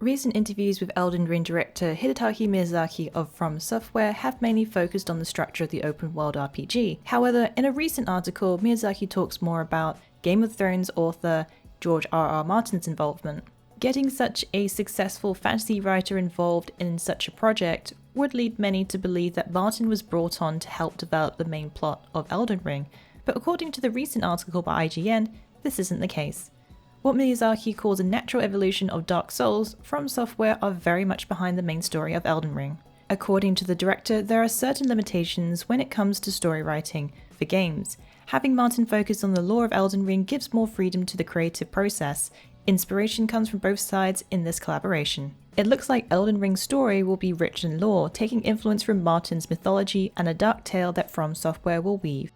Recent interviews with Elden Ring director Hidetaka Miyazaki of From Software have mainly focused on the structure of the open-world RPG. However, in a recent article, Miyazaki talks more about Game of Thrones author George R.R. Martin's involvement. Getting such a successful fantasy writer involved in such a project would lead many to believe that Martin was brought on to help develop the main plot of Elden Ring, but according to the recent article by IGN, this isn't the case. What Miyazaki calls a natural evolution of Dark Souls, From Software are very much behind the main story of Elden Ring. According to the director, there are certain limitations when it comes to story writing for games. Having Martin focus on the lore of Elden Ring gives more freedom to the creative process. Inspiration comes from both sides in this collaboration. It looks like Elden Ring's story will be rich in lore, taking influence from Martin's mythology and a dark tale that From Software will weave.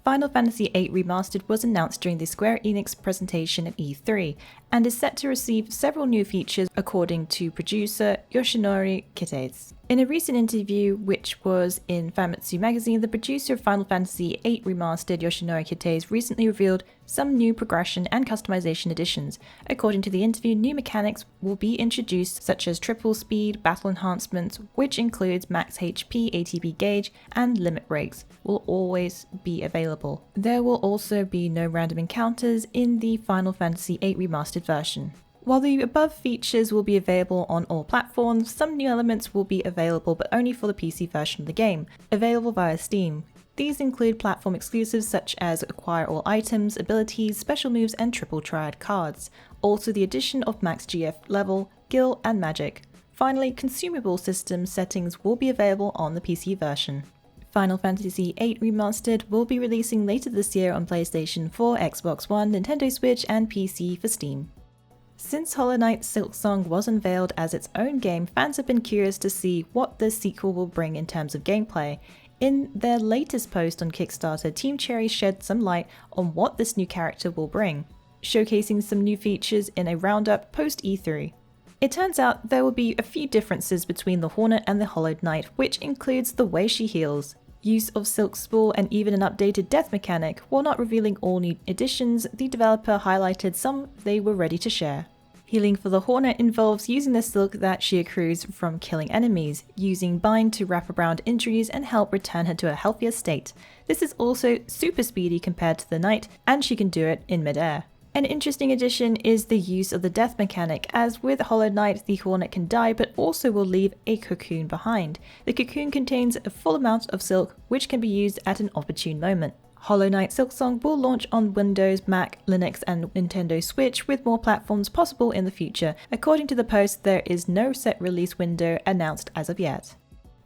Final Fantasy VIII Remastered was announced during the Square Enix presentation at E3, and is set to receive several new features according to producer Yoshinori Kitase. In a recent interview, which was in Famitsu magazine, the producer of Final Fantasy VIII Remastered, Yoshinori Kitase, recently revealed some new progression and customization additions. According to the interview, new mechanics will be introduced such as triple speed, battle enhancements, which includes max HP, ATB gauge, and limit breaks, will always be available. There will also be no random encounters in the Final Fantasy VIII Remastered version. While the above features will be available on all platforms, some new elements will be available but only for the PC version of the game, available via Steam. These include platform exclusives such as acquire all items, abilities, special moves, and triple triad cards. Also the addition of max GF level, gil, and magic. Finally, consumable system settings will be available on the PC version. Final Fantasy VIII Remastered will be releasing later this year on PlayStation 4, Xbox One, Nintendo Switch, and PC for Steam. Since Hollow Knight Silksong was unveiled as its own game, fans have been curious to see what the sequel will bring in terms of gameplay. In their latest post on Kickstarter, Team Cherry shed some light on what this new character will bring, showcasing some new features in a roundup post E3. It turns out there will be a few differences between the Hornet and the Hollow Knight, which includes the way she heals, use of Silk Spool, and even an updated death mechanic. While not revealing all new additions, the developer highlighted some they were ready to share. Healing for the Hornet involves using the silk that she accrues from killing enemies, using Bind to wrap around injuries and help return her to a healthier state. This is also super speedy compared to the Knight, and she can do it in midair. An interesting addition is the use of the death mechanic, as with Hollow Knight the Hornet can die but also will leave a cocoon behind. The cocoon contains a full amount of silk which can be used at an opportune moment. Hollow Knight Silksong will launch on Windows, Mac, Linux, and Nintendo Switch, with more platforms possible in the future. According to the post, there is no set release window announced as of yet.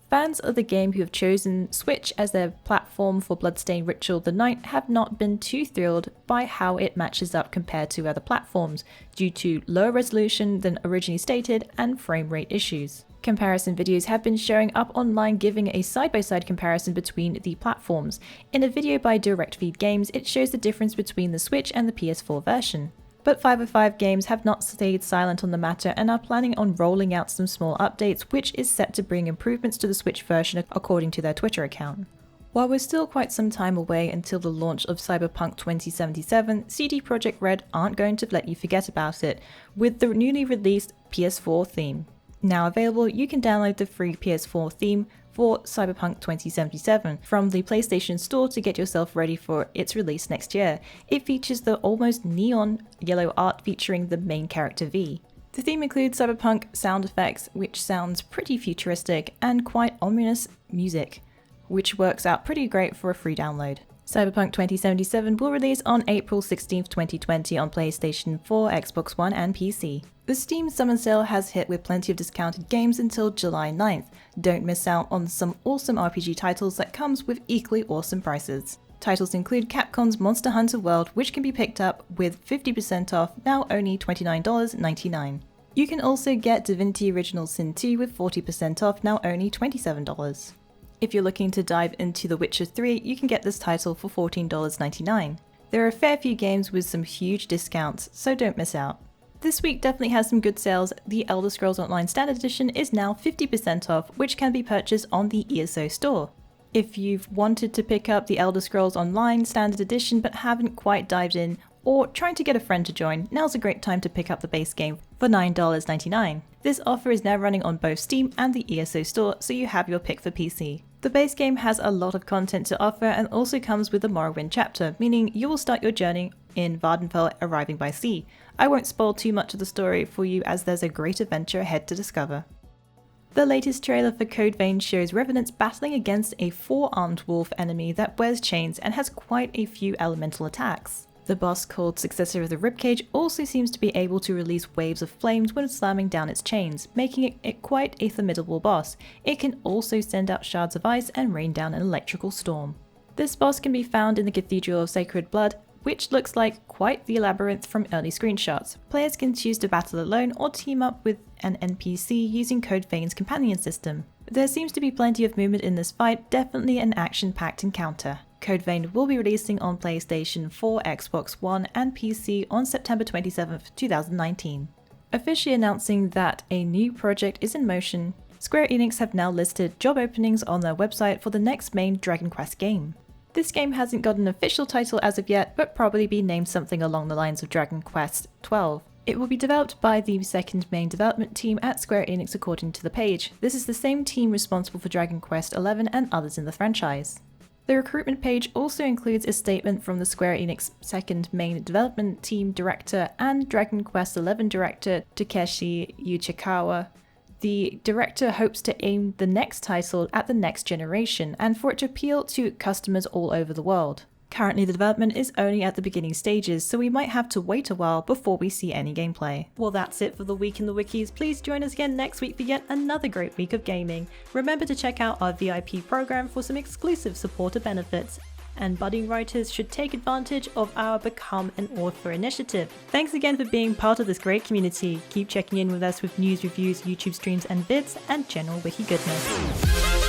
Fans of the game who have chosen Switch as their platform for Bloodstained Ritual the Night have not been too thrilled by how it matches up compared to other platforms, due to lower resolution than originally stated and frame rate issues. Comparison videos have been showing up online, giving a side-by-side comparison between the platforms. In a video by DirectFeed Games, it shows the difference between the Switch and the PS4 version. But 505 Games have not stayed silent on the matter and are planning on rolling out some small updates, which is set to bring improvements to the Switch version according to their Twitter account. While we're still quite some time away until the launch of Cyberpunk 2077, CD Projekt Red aren't going to let you forget about it, with the newly released PS4 theme. Now available, you can download the free PS4 theme for Cyberpunk 2077 from the PlayStation Store to get yourself ready for its release next year. It features the almost neon yellow art featuring the main character V. The theme includes cyberpunk sound effects, which sounds pretty futuristic, and quite ominous music, which works out pretty great for a free download. Cyberpunk 2077 will release on April 16, 2020 on PlayStation 4, Xbox One, and PC. The Steam Summer Sale has hit with plenty of discounted games until July 9th. Don't miss out on some awesome RPG titles that comes with equally awesome prices. Titles include Capcom's Monster Hunter World, which can be picked up with 50% off, now only $29.99. You can also get Divinity Original Sin 2 with 40% off, now only $27. If you're looking to dive into The Witcher 3, you can get this title for $14.99. There are a fair few games with some huge discounts, so don't miss out. This week definitely has some good sales. The Elder Scrolls Online Standard Edition is now 50% off, which can be purchased on the ESO store. If you've wanted to pick up the Elder Scrolls Online Standard Edition but haven't quite dived in, or trying to get a friend to join, now's a great time to pick up the base game for $9.99. This offer is now running on both Steam and the ESO store, so you have your pick for PC. The base game has a lot of content to offer and also comes with a Morrowind chapter, meaning you will start your journey in Vvardenfell arriving by sea. I won't spoil too much of the story for you as there's a great adventure ahead to discover. The latest trailer for Code Vein shows revenants battling against a 4-armed wolf enemy that wears chains and has quite a few elemental attacks. The boss, called Successor of the Ribcage, also seems to be able to release waves of flames when slamming down its chains, making it quite a formidable boss. It can also send out shards of ice and rain down an electrical storm. This boss can be found in the Cathedral of Sacred Blood, which looks like quite the labyrinth from early screenshots. Players can choose to battle alone or team up with an NPC using Code Vein's companion system. There seems to be plenty of movement in this fight, definitely an action-packed encounter. Code Vein will be releasing on PlayStation 4, Xbox One and PC on September 27, 2019. Officially announcing that a new project is in motion, Square Enix have now listed job openings on their website for the next main Dragon Quest game. This game hasn't got an official title as of yet, but probably be named something along the lines of Dragon Quest XII. It will be developed by the second main development team at Square Enix according to the page. This is the same team responsible for Dragon Quest XI and others in the franchise. The recruitment page also includes a statement from the Square Enix second main development team director and Dragon Quest XI director Takeshi Uchikawa. The director hopes to aim the next title at the next generation and for it to appeal to customers all over the world. Currently the development is only at the beginning stages, so we might have to wait a while before we see any gameplay. Well, that's it for the week in the wikis. Please join us again next week for yet another great week of gaming. Remember to check out our VIP program for some exclusive supporter benefits. And budding writers should take advantage of our Become an Author initiative. Thanks again for being part of this great community. Keep checking in with us with news, reviews, YouTube streams and vids, and general wiki goodness.